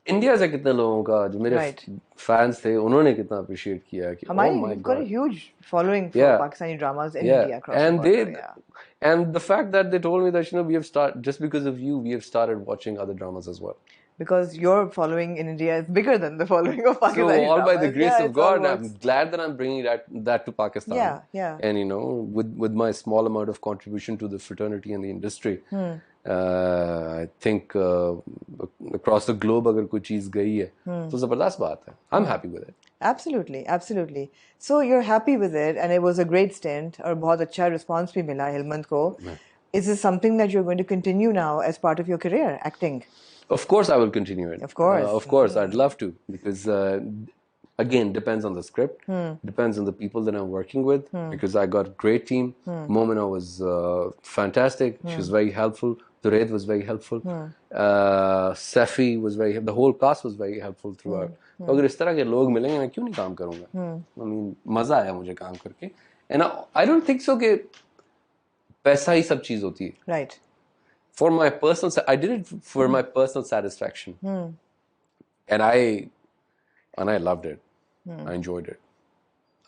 India से कितने लोगों का जो मेरे Right. फैंस थे उन्होंने कितना अप्रिशिएट किया कि oh my You've got a god, huge following for yeah, Pakistani dramas in yeah, India across the border. Yeah. and the fact that they told me that we have started just because of you, we have started watching other dramas as well. Because your following in India is bigger than the following of So Pakistani all by the dramas. grace Yeah, of it's all God, I'm works. glad that I'm bringing that to Pakistan, Yeah, yeah. and with my small amount of contribution to the fraternity and the industry, I think across the globe अगर कोई चीज गई है तो जबरदस्त बात है. I'm happy with it. Absolutely, absolutely. So you're happy with it, and it was a great stint. और बहुत अच्छा response भी मिला हिलमंद को. Is this something that you're going to continue now as part of your career, acting? Of course, I will continue it. Of course. Of course, I'd love to because again, depends on the script, depends on the people that I'm working with. Because I got a great team. Momina was fantastic. She was very helpful. Dured was very helpful. Safi was the whole cast was very helpful throughout. तो अगर इस तरह के लोग मिलेंगे मैं क्यों नहीं काम करूँगा? I mean, मजा आया मुझे काम करके. And I don't think so कि पैसा ही सब चीज होती है. Right. For my personal, I did it for my personal satisfaction, and I loved it. I enjoyed it.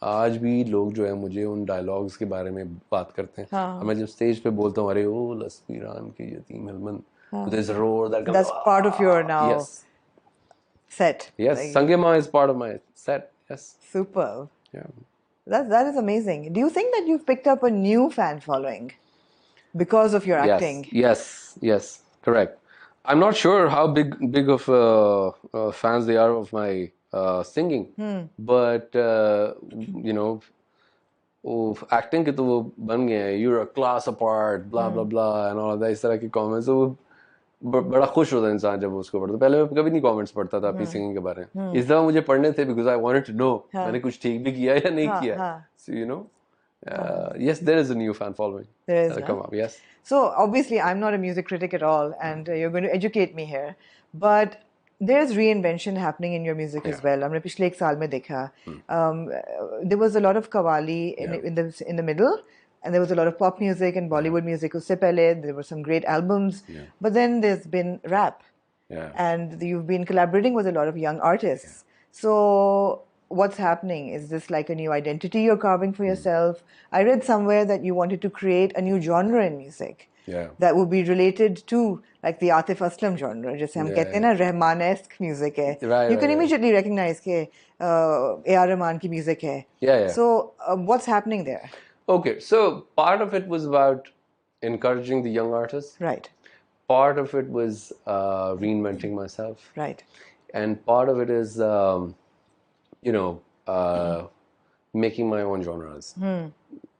आज भी लोग जो है मुझे उन डायलॉग्स के बारे में बात करते हैं. और मैं जब स्टेज पे बोलता हूँ अरे ओ लस्मी राम के यतीम हिलमंद, there's a roar that comes. That's part of your now set. Yes, Sangema is part of my set. Yes. Super. Yeah. That is amazing. Do you think that you've picked up a new fan following because of your acting? Yes, correct. I'm not sure how big of fans they are of my singing, but acting के तो वो बन गए हैं. You're a class apart, blah blah blah, and all of that. इस तरह के comments तो बड़ा खुश होता है इंसान जब उसको पढ़ता. पहले मैं कभी नहीं कमेंट्स पढ़ता था अपनी सिंगिंग के बारे में. इस दफा मुझे पढ़ने थे because I wanted to know मैंने कुछ ठीक भी किया या नहीं किया. So yes, there is a new fan following. There is, come up, yes. So obviously I'm not a music critic at all, and you're going to educate me here, but there's reinvention happening in your music as well. हमने पिछले एक साल में देखा. There was a lot of qawwali in the middle, and there was a lot of pop music and Bollywood music. उससे पहले there were some great albums, but then there's been rap, and you've been collaborating with a lot of young artists. So what's happening? Is this like a new identity you're carving for yourself? I read somewhere that you wanted to create a new genre in music that would be related to like the Atif Aslam genre. जैसे हम कहते हैं ना Rahman-esque music है. You can immediately recognize के A.R. Rahman की music है. So what's happening there? Okay, so part of it was about encouraging the young artists. Right. Part of it was reinventing myself. Right. And part of it is making my own genres,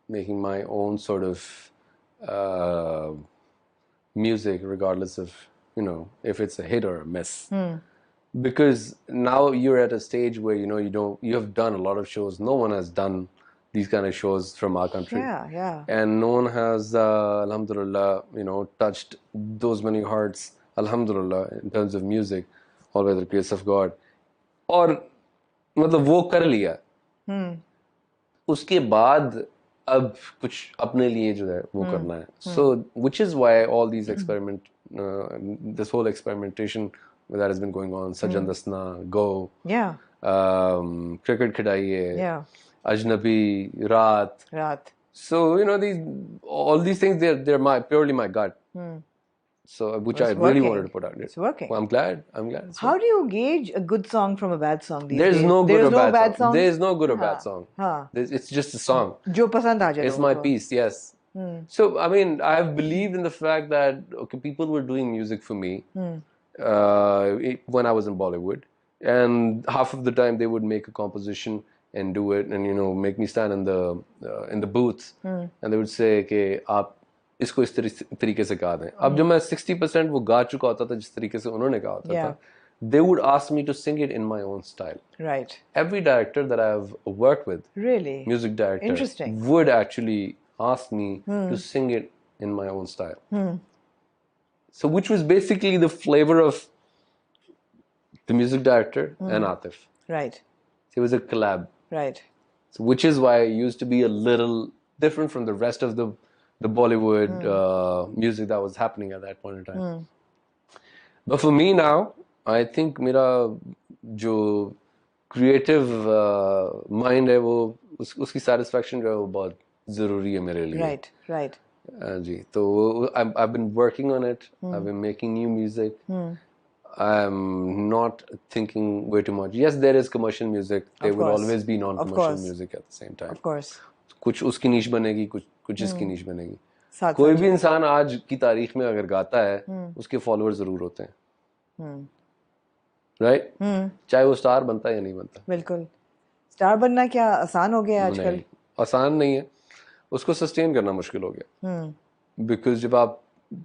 making my own sort of music, regardless of if it's a hit or a miss. Because now you're at a stage where you have done a lot of shows. No one has done these kind of shows from our country. And no one has, alhamdulillah, touched those many hearts, alhamdulillah, in terms of music, all by the grace of God. और मतलब वो कर लिया. उसके बाद अब कुछ अपने लिए जो है वो करना है. So which is why all these this whole experimentation that has been going on, Sajan Dasna, Go, Cricket Khidaiye, Ajnabi, Raat. So all these things they're purely my gut. So which I really wanted to put out. It's working. Well, I'm glad. How do you gauge a good song from a bad song these days? There's no good or bad song. song. There's no good or bad song. It's just a song. जो पसंद आ जाए. It's my piece, yes. So I mean, I've believed in the fact that people were doing music for me when I was in Bollywood, and half of the time they would make a composition and do it, and make me stand in the booth, and they would say कि आप इसको इस तरीके से गा दें. अब जब मैं 60% वो गा चुका होता था जिस तरीके से उन्होंने कहा होता था, they would ask me to sing it in my own style. Right. Every director that I've worked with, really, music director, interesting, would actually ask me to sing it in my own style. So which was basically the flavor of the music director and Atif. Right. It was a collab. Right. So which is why it used to be a little different from the rest of the Bollywood music that was happening at that point in time. But for me now, I think मेरा जो creative mind है वो उसकी satisfaction जो है वो बहुत ज़रूरी है मेरे लिए. Right, right. जी, तो I've been working on it. I've been making new music. I'm not thinking way too much. Yes, there is commercial music. There Of will course. always be Of non-commercial course. music at the same time. Of course. कुछ उसकी नीश बनेगी, कुछ इसकी नीश बनेगी. साथ कोई साथ भी इंसान आज की तारीख में अगर गाता है उसके फॉलोअर जरूर होते हैं. राइट? चाहे वो स्टार बनता है या नहीं बनता. बिल्कुल. स्टार बनना क्या आसान हो गया आजकल? नहीं, आसान नहीं है. उसको सस्टेन करना मुश्किल हो गया. बिकॉज जब आप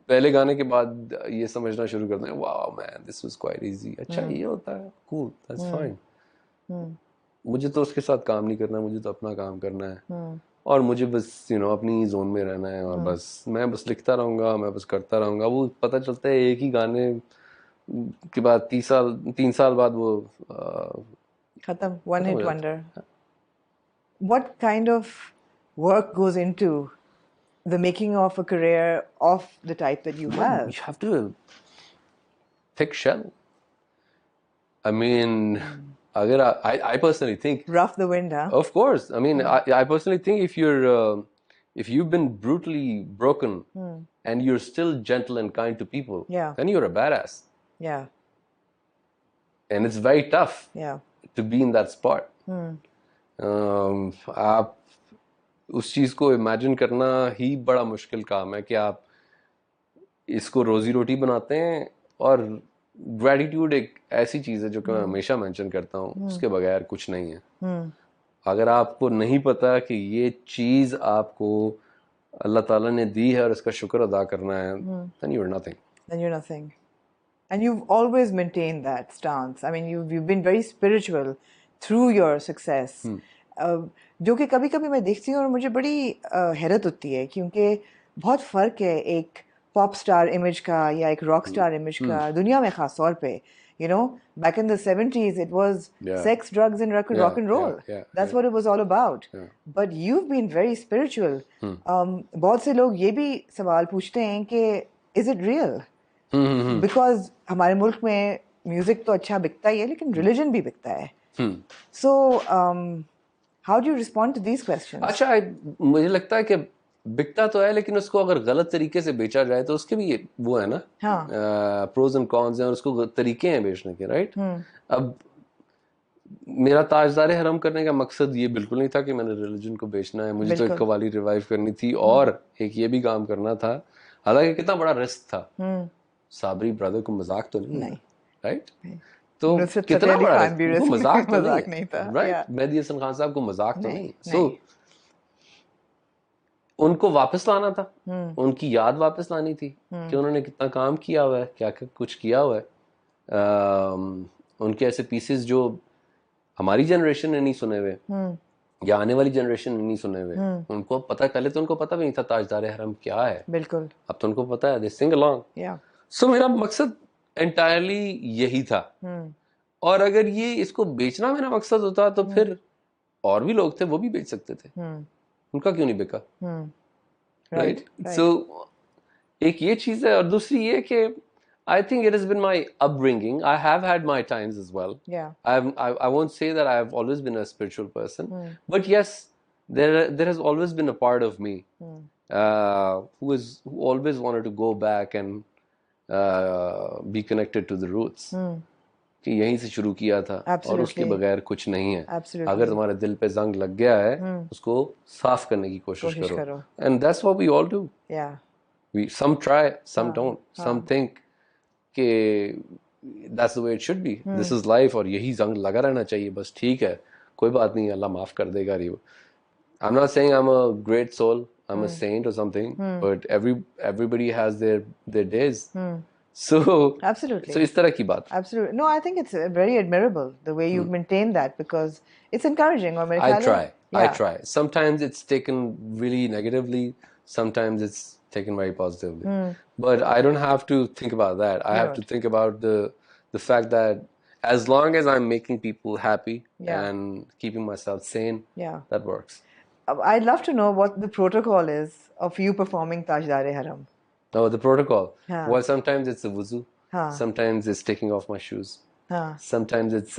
पहले गाने के बाद ये समझना शुरू करते हैं, wow man, this was quite easy. अच्छा ये होता है, कूल, दैट्स फाइन. मुझे तो उसके साथ काम नहीं करना, मुझे तो अपना काम करना है. और मुझे बस अपनी जोन में रहना है. और बस मैं बस लिखता रहूंगा, मैं बस करता रहूंगा. वो पता चलता है एक ही गाने के बाद 3 साल बाद वो खत्म. One hit wonder. What kind of work goes into the making of a career of the type that you have? You have to thick shell. I mean, I personally think rough the wind, huh? Of course. I mean, I personally think if you've been brutally broken and you're still gentle and kind to people, then you're a badass. Yeah. And it's very tough. Yeah. To be in that spot. आप उस चीज को imagine करना ही बड़ा मुश्किल काम है कि आप इसको रोजी रोटी बनाते हैं. और ग्रेटिट्यूड एक ऐसी चीज है जो कि मैं हमेशा मेंशन करता हूँ, उसके बगैर कुछ नहीं है. अगर आपको नहीं पता कि ये चीज आपको अल्लाह ताला ने दी है और इसका शुक्र अदा करना है, then you're nothing. Then you're nothing. And you've always maintained that stance. I mean, you've been very spiritual through your success. जो कि कभी-कभी मैं देखती हूँ और मुझे बड़ी हैरत होती है, क्योंकि बहुत फ़र्क है एक पॉप स्टार इमेज का या एक रॉक स्टार इमेज का दुनिया में ख़ास तौर पे. You know, back in the 70s, it was sex, drugs, and rock and roll. That's what it was all about. But you've been very spiritual. बहुत से लोग ये भी सवाल पूछते हैं कि is it real? Because हमारे मुल्क में म्यूजिक तो अच्छा बिकता ही है, लेकिन रिलीजन भी बिकता है. So, how do you respond to these questions? अच्छा, मुझे लगता है कि बिकता तो है, लेकिन उसको अगर गलत तरीके से बेचा जाए तो उसके भी वो है ना, प्रोज एंड कॉन्स हैं, और उसको तरीके हैं बेचने के. राइट? अब मेरा ताजदार हरम करने का मकसद ये बिल्कुल नहीं था कि मैंने रिलीजन को बेचना है. मुझे तो एक कवाली रिवाइव करनी थी और एक ये भी काम करना था. हालांकि कितना बड़ा रिस्क था. साबरी ब्रदर को मजाक तो नहीं. राइट? तो कितना बड़ा रिस्क, मजाक तो नहीं था. राइट? मेहदी हसन खान साहब को मजाक तो नहीं. सो उनको वापस लाना था, उनकी याद वापस लानी थी कि उन्होंने कितना काम किया हुआ है, क्या कुछ किया हुआ है. उनके ऐसे पीसेस जो हमारी जनरेशन ने नहीं सुने हुए या आने वाली जनरेशन ने नहीं सुने हुए, उनको पता, पहले तो उनको पता भी नहीं था ताजदार-ए हरम क्या है. बिल्कुल. अब तो उनको पता है, दे सिंग अलोंग. सो मेरा मकसद एंटायरली यही था. और अगर ये इसको बेचना मेरा मकसद होता तो फिर और भी लोग थे, वो भी बेच सकते थे. उनका क्यों नहीं बिका? राइट? सो एक ये चीज है. और दूसरी ये कि I think it has been my upbringing. I have had my times as well. Yeah. I won't say that I've always been a spiritual person, but yes, there has always been a part of me who always wanted to go back and be connected to the roots. कि यहीं से शुरू किया था. Absolutely. और उसके बगैर कुछ नहीं है. Absolutely. अगर तुम्हारे दिल पे जंग लग गया है, उसको साफ करने की कोशिश करो. And that's what we all do. Yeah. Some try, some don't. Some think कि that's the way it should be. This is life और यही जंग लगा रहना चाहिए. बस ठीक है, कोई बात नहीं, अल्लाह माफ कर देगा. I'm not saying I'm a great soul, I'm a saint or something, but everybody has their days. So absolutely. So इस तरह की बात. Absolutely. No, I think it's very admirable the way you've maintained that, because it's encouraging. Or I try. Sometimes it's taken really negatively. Sometimes it's taken very positively. But I don't have to think about that. I have to think about the fact that as long as I'm making people happy and keeping myself sane, that works. I'd love to know what the protocol is of you performing Tajdar-e-Haram. Oh, the protocol. Well, sometimes it's a wuzu. Sometimes it's taking off my shoes. हाँ Sometimes it's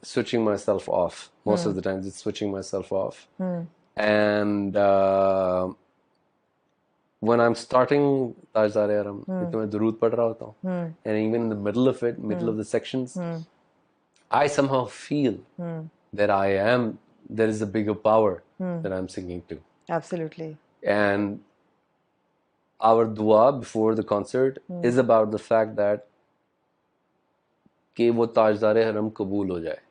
switching myself off. Most of the times it's switching myself off. And when I'm starting Tajdar-e-Haram, तो मैं दुरूद पढ़ रहा होता हूँ. And even in the middle of it, middle of the sections, I somehow feel that there is a bigger power that I'm singing to. Absolutely. And our dua before the concert is about the fact that कि वो ताजदार-ए-हरम कबूल हो जाए.